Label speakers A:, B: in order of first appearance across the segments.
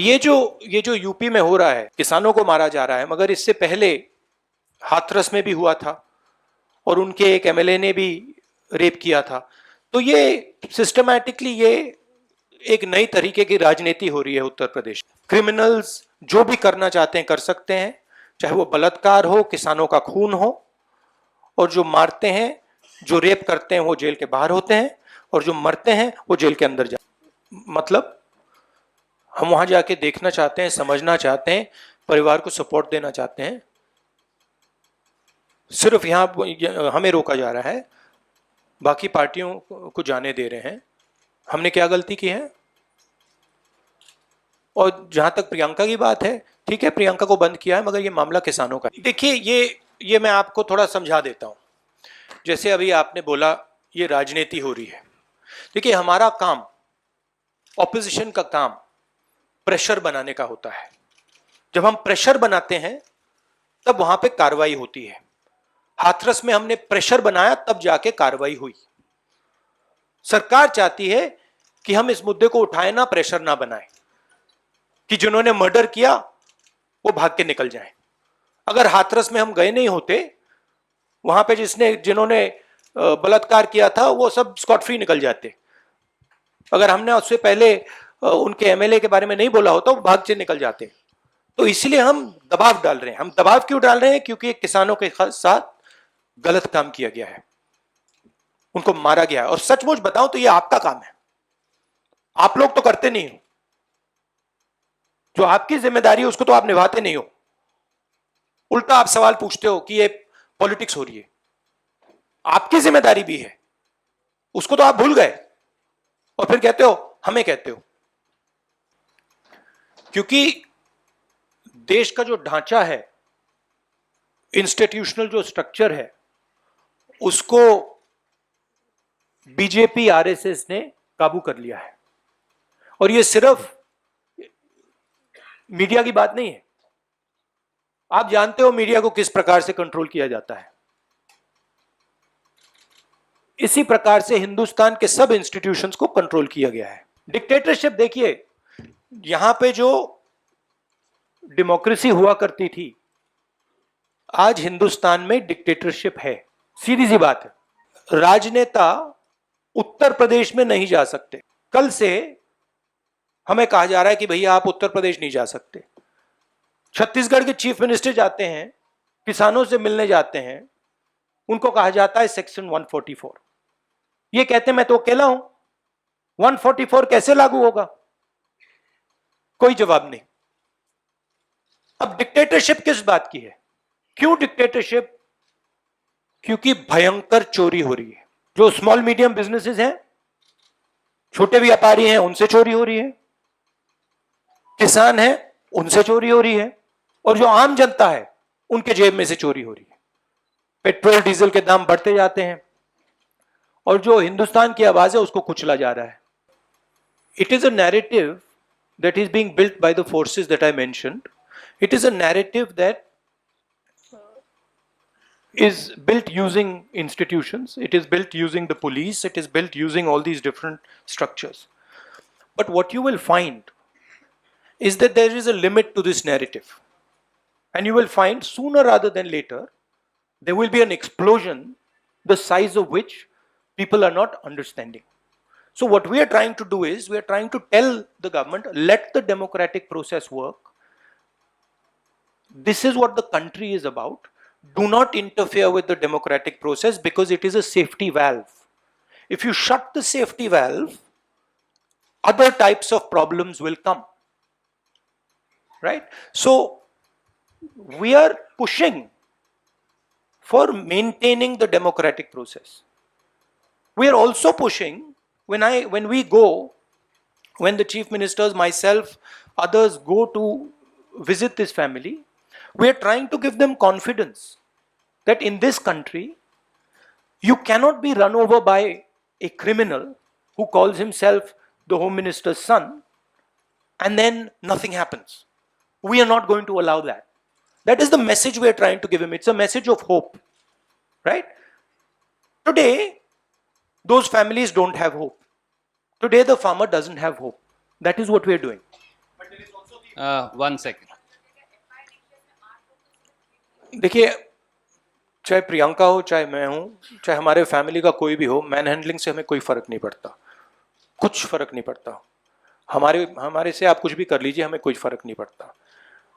A: ये जो यूपी में हो रहा है, किसानों को मारा जा रहा है, मगर इससे पहले हाथरस में भी हुआ था और उनके एक एमएलए ने भी रेप किया था। तो ये सिस्टमैटिकली ये एक नई तरीके की राजनीति हो रही है उत्तर प्रदेश। क्रिमिनल्स जो भी करना चाहते हैं कर सकते हैं, चाहे वो बलात्कार हो, किसानों का खून हो, और जो मारते हैं, जो रेप करते हैं वो जेल के बाहर होते हैं, और जो मरते हैं वो जेल के अंदर जाते। मतलब हम वहां जाके देखना चाहते हैं, समझना चाहते हैं, परिवार को सपोर्ट देना चाहते हैं। सिर्फ यहां हमें रोका जा रहा है, बाकी पार्टियों को जाने दे रहे हैं। हमने क्या गलती की है? और जहां तक प्रियंका की बात है, ठीक है, प्रियंका को बंद किया है, मगर ये मामला किसानों का। देखिए, ये मैं आपको थोड़ा समझा देता हूं। जैसे अभी आपने बोला ये राजनीति हो रही है। देखिए, हमारा काम, ऑपोजिशन का काम प्रेशर बनाने का होता है। जब हम प्रेशर बनाते हैं तब वहां पे कार्रवाई होती है। हाथरस में हमने प्रेशर बनाया, तब जाके कार्रवाई हुई। सरकार चाहती है कि हम इस मुद्दे को उठाएं ना, प्रेशर ना बनाएं, कि जिन्होंने मर्डर किया वो भाग के निकल जाएं। अगर हाथरस में हम गए नहीं होते, वहां पे जिन्होंने बलात्कार किया था वो सब स्कॉट फ्री निकल जाते। अगर हमने उससे पहले उनके एमएलए के बारे में नहीं बोला होता, वो भाग से निकल जाते। तो इसलिए हम दबाव डाल रहे हैं। हम दबाव क्यों डाल रहे हैं? क्योंकि किसानों के साथ गलत काम किया गया है, उनको मारा गया है। और सचमुच बताऊं तो ये आपका काम है, आप लोग तो करते नहीं हो। जो आपकी जिम्मेदारी है उसको तो आप निभाते नहीं हो। उल्टा आप सवाल पूछते हो कि ये पॉलिटिक्स हो रही है। आपकी जिम्मेदारी भी है, उसको तो आप भूल गए, और फिर कहते हो हमें कहते हो। क्योंकि देश का जो ढांचा है, इंस्टीट्यूशनल जो स्ट्रक्चर है, उसको बीजेपी आरएसएस ने काबू कर लिया है। और ये सिर्फ मीडिया की बात नहीं है। आप जानते हो मीडिया को किस प्रकार से कंट्रोल किया जाता है। इसी प्रकार से हिंदुस्तान के सब इंस्टीट्यूशंस को कंट्रोल किया गया है। डिक्टेटरशिप, देखिए, यहां पे जो डेमोक्रेसी हुआ करती थी, आज हिंदुस्तान में डिक्टेटरशिप है। सीधी सी बात है। राजनेता उत्तर प्रदेश में नहीं जा सकते। कल से हमें कहा जा रहा है कि भैया आप उत्तर प्रदेश नहीं जा सकते। छत्तीसगढ़ के चीफ मिनिस्टर जाते हैं, किसानों से मिलने जाते हैं, उनको कहा जाता है सेक्शन 144। ये कहते हैं मैं तो अकेला हूं, 144 कैसे लागू होगा? कोई जवाब नहीं। अब डिक्टेटरशिप किस बात की है? क्यों डिक्टेटरशिप? क्योंकि भयंकर चोरी हो रही है। जो स्मॉल मीडियम बिजनेसेस हैं, छोटे व्यापारी हैं, उनसे चोरी हो रही है। किसान हैं, उनसे चोरी हो रही है। और जो आम जनता है, उनके जेब में से चोरी हो रही है। पेट्रोल डीजल के दाम बढ़ते जाते हैं, और जो हिंदुस्तान की आवाज है उसको कुचला जा रहा है। It is a narrative that is being built by the forces that I mentioned. It is a narrative that is built using institutions. It is built using the police. It is built using all these different structures. But what you will find is that there is a limit to this narrative. And you will find sooner rather than later, there will be an explosion, the size of which people are not understanding. So what we are trying to do is, we are trying to tell the government, let the democratic process work. This is what the country is about. Do not interfere with the democratic process, because it is a safety valve. If you shut the safety valve, other types of problems will come. Right? So we are pushing for maintaining the democratic process. We are also pushing, when we go, when the chief ministers, myself, others go to visit this family, we are trying to give them confidence that in this country, you cannot be run over by a criminal who calls himself the home minister's son, and then nothing happens. We are not going to allow that. That is the message we are trying to give him. It's a message of hope, right? Today, those families don't have hope. Today, the farmer doesn't have hope. That is what we are doing.
B: But there is also 1 second.
A: देखिए, चाहे प्रियंका हो, चाहे मैं हूं, चाहे हमारे family का कोई भी हो, मैन हैंडलिंग से हमें कोई फर्क नहीं पड़ता, कुछ फर्क नहीं पड़ता। हमारे हमारे से आप कुछ भी कर लीजिए, हमें कोई फर्क नहीं पड़ता।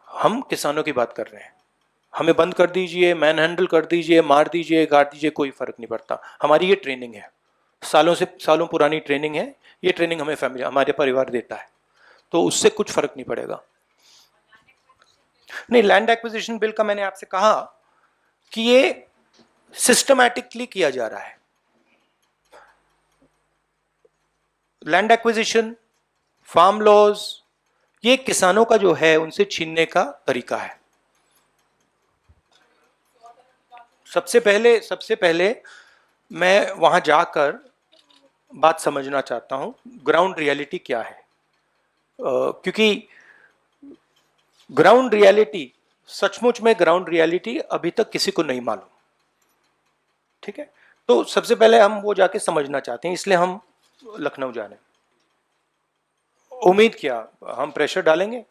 A: हम किसानों की बात कर रहे हैं। हमें बंद कर दीजिए, मैन हैंडल कर दीजिए, मार दीजिए, गाड़ दीजिए, कोई फर्क नहीं पड़ता। हमारी ये ट्रेनिंग है, सालों पुरानी ट्रेनिंग है। ये ट्रेनिंग हमें फैमिली, हमारे परिवार देता है, तो उससे कुछ फर्क नहीं पड़ेगा। नहीं, लैंड एक्विजिशन बिल का मैंने आपसे कहा कि ये सिस्टमैटिकली किया जा रहा है। लैंड एक्विजिशन, फार्म लॉज, ये किसानों का जो है उनसे छीनने का तरीका है। सबसे पहले मैं वहां जाकर बात समझना चाहता हूं, ग्राउंड रियलिटी क्या है। क्योंकि ग्राउंड रियलिटी, सचमुच में ग्राउंड रियलिटी अभी तक किसी को नहीं मालूम। ठीक है, तो सबसे पहले हम वो जाके समझना चाहते हैं, इसलिए हम लखनऊ जा रहे हैं। उम्मीद क्या, हम प्रेशर डालेंगे?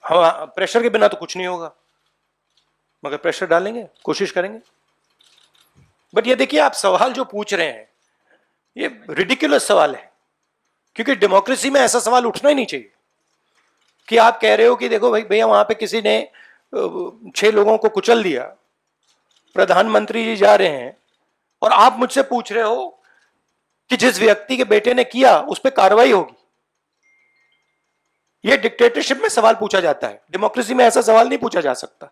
A: हाँ, प्रेशर के बिना तो कुछ नहीं होगा, मगर प्रेशर डालेंगे, कोशिश करेंगे। बट ये देखिए, आप सवाल जो पूछ रहे हैं ये रिडिकुलस सवाल है, क्योंकि डेमोक्रेसी में ऐसा सवाल उठना ही नहीं चाहिए कि आप कह रहे हो कि देखो भाई भैया, वहां पे किसी ने 6 लोगों को कुचल दिया, प्रधानमंत्री जी जा रहे हैं और आप मुझसे पूछ रहे हो कि जिस व्यक्ति के बेटे ने किया उस पर कार्रवाई होगी। यह डिक्टेटरशिप में सवाल पूछा जाता है, डेमोक्रेसी में ऐसा सवाल नहीं पूछा जा सकता।